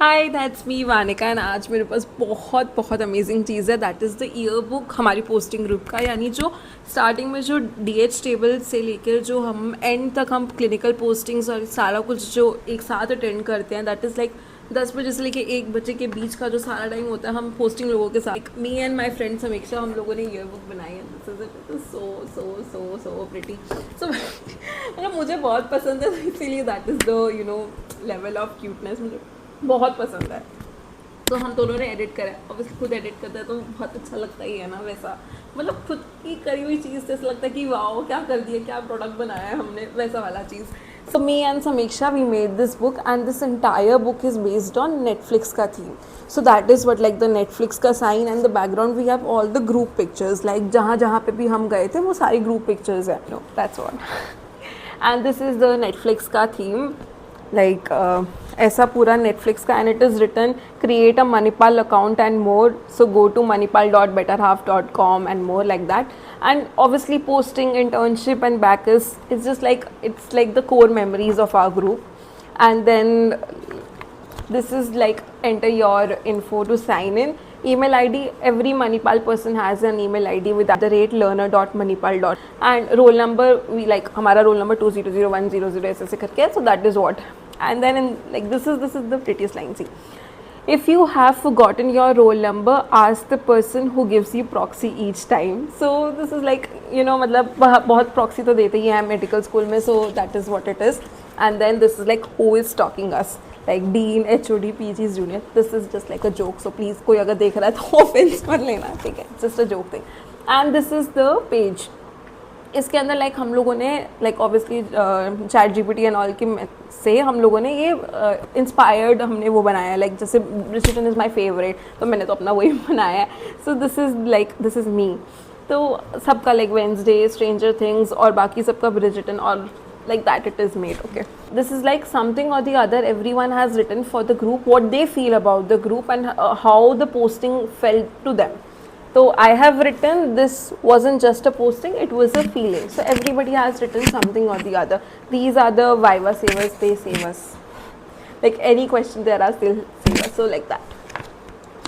Hi that's me Vanika and आज मेरे पास बहुत बहुत अमेजिंग चीज़ है that is the year book हमारी पोस्टिंग ग्रुप का। यानी जो स्टार्टिंग में जो DH टेबल से लेकर जो हम एंड तक हम क्लिनिकल पोस्टिंग्स और सारा कुछ जो एक साथ अटेंड करते हैं दैट इज़ लाइक 10 बजे से लेकर 1 बजे के बीच का जो सारा टाइम होता है हम पोस्टिंग लोगों के साथ। मी एंड माई फ्रेंड्स हमेशा हम लोगों ने ईयर बुक बनाई है। This is so so so so pretty सो मतलब मुझे बहुत पसंद है, तो इसीलिए that is the level of cuteness मुझे बहुत पसंद है। तो हम दोनों ने एडिट करा है, ऑब्वियसली खुद एडिट करता है तो बहुत अच्छा लगता ही है ना। वैसा मतलब खुद की करी हुई चीज़ से ऐसा लगता है कि वाओ क्या कर दिया, क्या प्रोडक्ट बनाया है हमने, वैसा वाला चीज़। So me and Samiksha we made this book and this entire book is based on Netflix का theme. So that is what like the Netflix का sign and the background we have all the group pictures. Like जहाँ जहाँ पे भी हम गए थे वो सारी ग्रुप पिक्चर्स है। No that's what and this is the Netflix का थीम। लाइक ऐसा पूरा नेटफ्लिक्स का and it is written create a Manipal account and more, so go to manipal.betterhalf.com and more like that. And obviously posting internship and back is it's just like it's like the core memories of our group. And then this is like enter your info to sign in. Email ID, every Manipal person has an email ID with @learner.manipal. And roll number, we like हमारा roll number 200100 ऐसे करके है, so that is what. And then in like this is the prettiest line. See, if you have forgotten your roll number, ask the person who gives you proxy each time. So this is like मतलब बहुत proxy तो देते ही हैं medical school में, so that is what it is. And then this is like who is stalking us, like Dean, HOD, PG's junior. This is just like a joke, so please कोई अगर देख रहा है तो offense मत लेना, ठीक है, just a joke thing. And this is the page. इसके अंदर लाइक हम लोगों ने like obviously ChatGPT and all के से हम लोगों ने ये इंस्पायर्ड हमने वो बनाया है। लाइक जैसे ब्रिजिटन इज़ माई फेवरेट, तो मैंने तो अपना वही बनाया है। So this is me. तो सबका लाइक वेंसडे, स्ट्रेंजर थिंग्स और बाकी सबका ब्रिजिटन और like that it is made. Okay, this is like something or the other everyone has written for the group, what they feel about the group and how the posting felt to them. So I have written this wasn't just a posting, it was a feeling. So everybody has written something or the other. These are the Viva savers, they save us. Like any question there are still save us. So like that.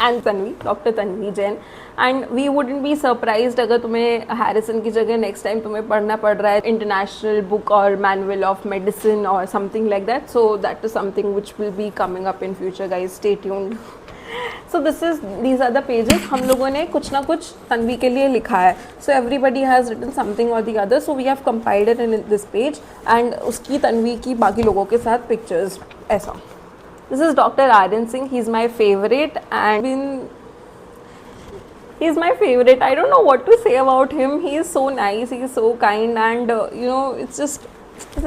And Tanvi, Dr. Tanvi Jain. And we wouldn't be surprised अगर तुम्हें Harrison की जगह next time तुम्हें पढ़ना पड़ रहा है international book और मैनुअल ऑफ मेडिसिन और something like that. So that is something which will be coming up in future guys, stay tuned. So these are the pages. हम लोगों ने कुछ ना कुछ तन्वी के लिए लिखा है. So everybody has written something और the other. So we have compiled in this page and उसकी तन्वी की बाकी लोगों के साथ पिक्चर्स ऐसा. This is doctor Aryan Singh. He is my favourite and he's my favorite. I don't know what to say about him. He is so nice, he is so kind, and it's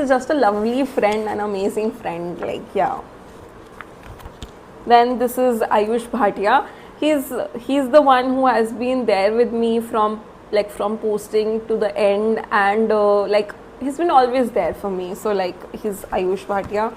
just a lovely friend, an amazing friend, like, yeah. Then this is Ayush Bhatia. He's the one who has been there with me from posting to the end, and like he's been always there for me. So like he's Ayush Bhatia.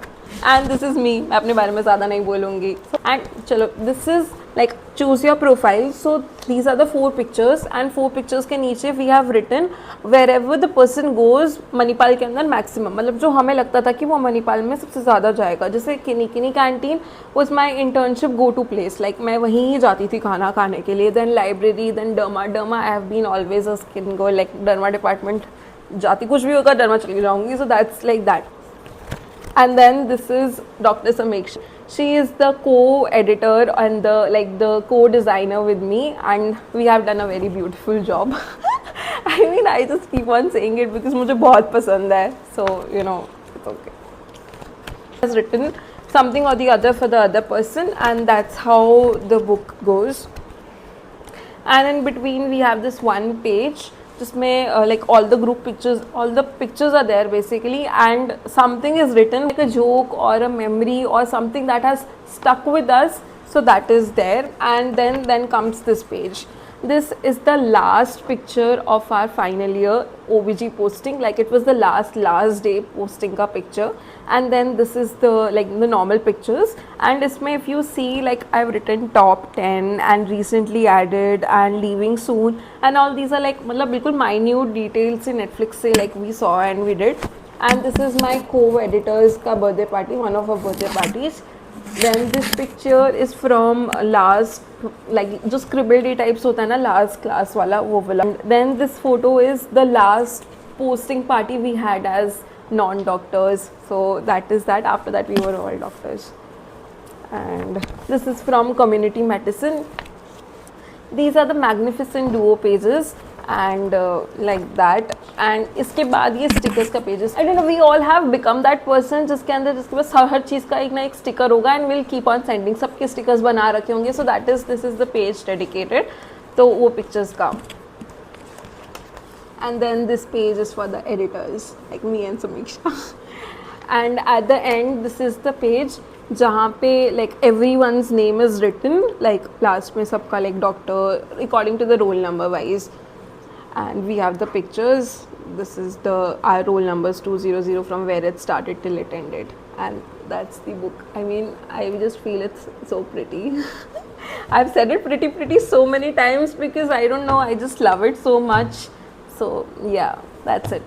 And this is me. मैं अपने बारे में ज़्यादा नहीं बोलूँगी. And चलो, this is like choose your profile. So these are the 4 pictures and 4 pictures के नीचे we have written wherever the person goes Manipal के अंदर maximum, मतलब जो हमें लगता था कि वो मणिपाल में सबसे ज़्यादा जाएगा. जैसे किनी canteen was my internship go to place. like मैं वहीं ही जाती थी खाना खाने के लिए. then library, then derma. I have been always a skin girl. like derma department जाती, कुछ भी होगा derma चली जाऊँगी. so that's like that. And then this is Dr. Samiksha. She is the co-editor and the co-designer with me, and we have done a very beautiful job. I mean, I just keep on saying it because मुझे बहुत पसंद है. So it's okay. Has written something or the other for the other person, and that's how the book goes. And in between we have this one page जिसमें like all the group pictures, all the pictures are there basically, and something is written like a joke or a memory or something that has stuck with us, so that is there. And then comes this page. This is the last picture of our final year OBG posting. like it was the last day posting का picture. And then this is the normal pictures, and इसमें if you see like I've written top 10 and recently added and leaving soon, and all these are like मतलब बिल्कुल minute details in Netflix से like we saw and we did. And this is my co-editor's का birthday party, one of her birthday parties. Then this picture is from last, like जो scribbled types होता है ना last class वाला वो वाला. Then this photo is the last posting party we had as non-doctors. So that is that. After that we were all doctors. And this is from community medicine. These are the magnificent duo pages and like that. And इसके बाद ये stickers का pages. I don't know, we all have become that person जिसके अंदर जिसके पास हर चीज़ का एक ना एक sticker होगा and we'll keep on sending. सबके stickers बना रखे होंगे. So that is, this is the page dedicated. तो वो pictures का. And then this page is for the editors like me and Samiksha. And at the end this is the page जहाँ पे like everyone's name is written, like last में सबका like doctor according to the roll number wise. And we have the pictures. This is the our roll numbers 200 from where it started till it ended. And that's the book. I mean, I just feel it's so pretty. I've said it pretty so many times because I don't know, I just love it so much. So yeah, that's it.